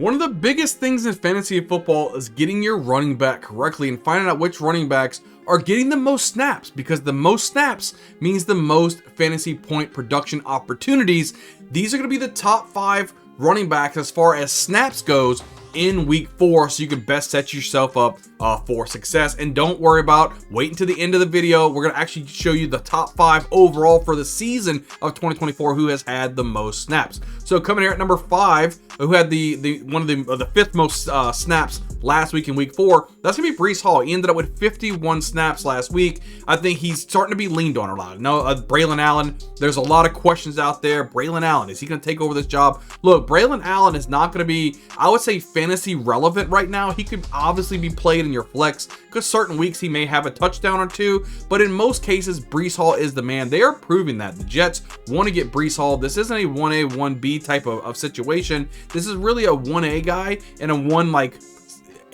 One of the biggest things in fantasy football is getting your running back correctly and finding out which running backs are getting the most snaps, because the most snaps means the most fantasy point production opportunities. These are going to be the top 5 running backs as far as snaps goes in week 4, so you can best set yourself up for success. And don't worry about wait until the end of the video. We're going to actually show you the top 5 overall for the season of 2024 who has had the most snaps. So coming here at number 5, who had the 5th most snaps last week in week 4, that's gonna be Breece Hall. He ended up with 51 snaps last week. I think he's starting to be leaned on a lot. No, Braylon Allen, there's a lot of questions out there. Braylon Allen, is he gonna take over this job? Look, Braylon Allen is not gonna be, I would say, fantasy relevant right now. He could obviously be played in your flex because certain weeks he may have a touchdown or two, but in most cases, Breece Hall is the man. They are proving that. The Jets want to get Breece Hall. This isn't a 1A, 1B type of situation. This is really a 1A guy and a 1 like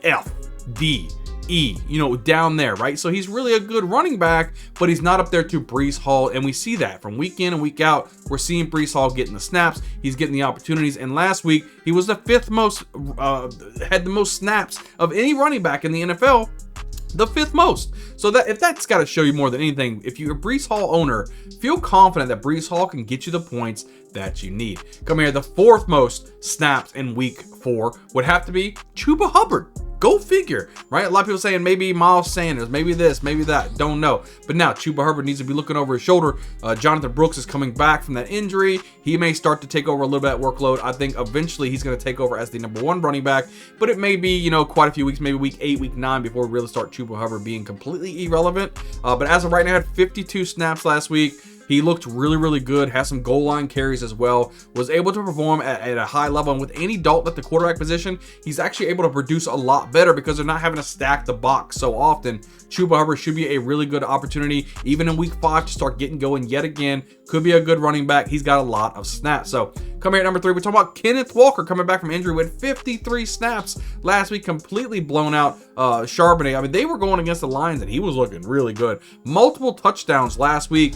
F, D, E, down there, right? So he's really a good running back, but he's not up there to Breece Hall, and we see that from week in and week out. We're seeing Breece Hall getting the snaps, he's getting the opportunities, and last week he was the 5th most, had the most snaps of any running back in the NFL. The 5th most. So that if that's got to show you more than anything, if you're a Breece Hall owner, feel confident that Breece Hall can get you the points that you need. Come here, the 4th most snaps in week 4 would have to be Chuba Hubbard. Go figure, right? A lot of people saying maybe Miles Sanders, maybe this, maybe that, don't know. But now Chuba Hubbard needs to be looking over his shoulder. Jonathan Brooks is coming back from that injury. He may start to take over a little bit of that workload. I think eventually he's going to take over as the number 1 running back, but it may be, quite a few weeks, maybe week 8, week 9 before we really start Chuba Hubbard being completely irrelevant. But as of right now, had 52 snaps last week. He looked really, really good, has some goal line carries as well, was able to perform at a high level. And with Andy Dalton at the quarterback position, he's actually able to produce a lot better because they're not having to stack the box so often. Chuba Hubbard should be a really good opportunity, even in week 5, to start getting going yet again. Could be a good running back. He's got a lot of snaps. So come here at number 3, we're talking about Kenneth Walker coming back from injury with 53 snaps last week, completely blown out Charbonnet. I mean, they were going against the Lions and he was looking really good. Multiple touchdowns last week.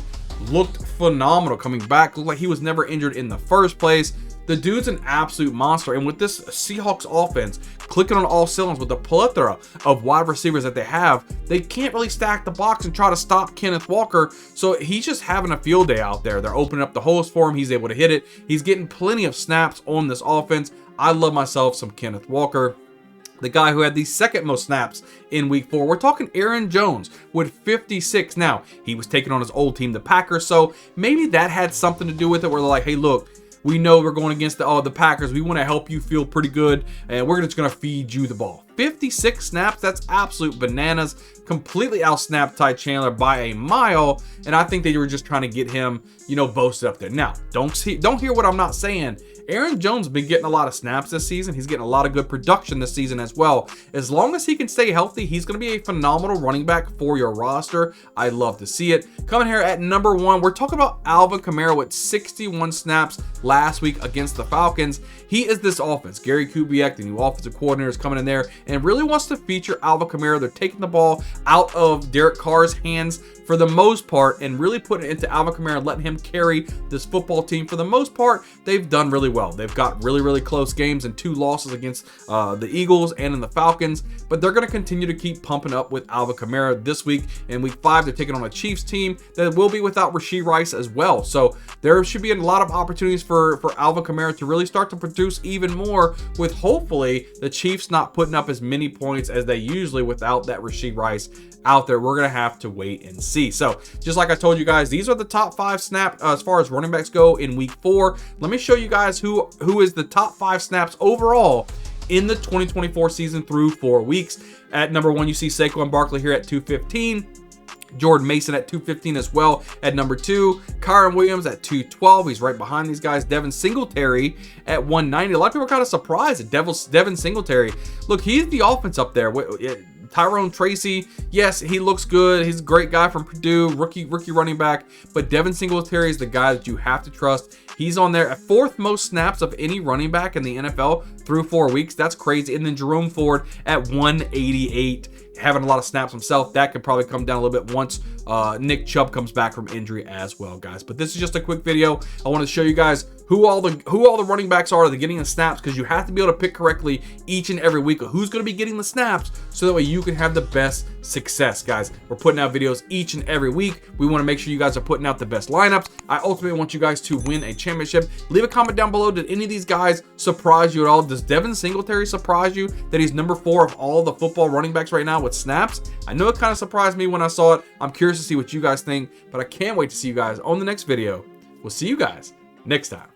Looked phenomenal coming back. Looked like he was never injured in the first place. The dude's an absolute monster. And with this Seahawks offense clicking on all cylinders with the plethora of wide receivers that they have, they can't really stack the box and try to stop Kenneth Walker. So he's just having a field day out there. They're opening up the holes for him. He's able to hit it. He's getting plenty of snaps on this offense. I love myself some Kenneth Walker. The guy who had the 2nd most snaps in week 4, we're talking Aaron Jones with 56. Now, he was taking on his old team, the Packers, so maybe that had something to do with it, where they're like, hey, look, we know we're going against the Packers. We want to help you feel pretty good, and we're just going to feed you the ball. 56 snaps, that's absolute bananas. Completely out-snapped Ty Chandler by a mile, and I think they were just trying to get him, boasted up there. Now, don't hear what I'm not saying. Aaron Jones has been getting a lot of snaps this season. He's getting a lot of good production this season as well. As long as he can stay healthy, he's going to be a phenomenal running back for your roster. I love to see it. Coming here at number 1, we're talking about Alvin Kamara with 61 snaps last week against the Falcons. He is this offense. Gary Kubiak, the new offensive coordinator, is coming in there and really wants to feature Alvin Kamara. They're taking the ball out of Derek Carr's hands for the most part and really putting it into Alvin Kamara and letting him carry this football team. For the most part, they've done really well. They've got really, really close games and 2 losses against the Eagles and in the Falcons, but they're going to continue to keep pumping up with Alvin Kamara this week. In week 5, they're taking on a Chiefs team that will be without Rashee Rice as well. So there should be a lot of opportunities for Alvin Kamara to really start to produce even more, with hopefully the Chiefs not putting up as many points as they usually without that Rashee Rice out there. We're going to have to wait and see. So just like I told you guys, these are the top 5 snaps as far as running backs go in week 4. Let me show you guys who is the top 5 snaps overall in the 2024 season through 4 weeks. At number 1, you see Saquon Barkley here at 215. Jordan Mason at 215 as well at number 2. Kyron Williams at 212. He's right behind these guys. Devin Singletary at 190. A lot of people are kind of surprised at Devin Singletary. Look, he's the offense up there. Tyrone Tracy, yes, he looks good. He's a great guy from Purdue, rookie running back. But Devin Singletary is the guy that you have to trust. He's on there at 4th most snaps of any running back in the NFL through 4 weeks. That's crazy. And then Jerome Ford at 188, having a lot of snaps himself. That could probably come down a little bit once Nick Chubb comes back from injury as well, guys. But this is just a quick video. I want to show you guys who all the running backs are that are getting the snaps, because you have to be able to pick correctly each and every week of who's going to be getting the snaps, so that way you can have the best success, guys. We're putting out videos each and every week. We want to make sure you guys are putting out the best lineups. I ultimately want you guys to win a championship. Leave a comment down below. Did any of these guys surprise you at all? Does Devin Singletary surprise you that he's number 4 of all the football running backs right now with snaps? I know it kind of surprised me when I saw it. I'm curious to see what you guys think, but I can't wait to see you guys on the next video. We'll see you guys next time.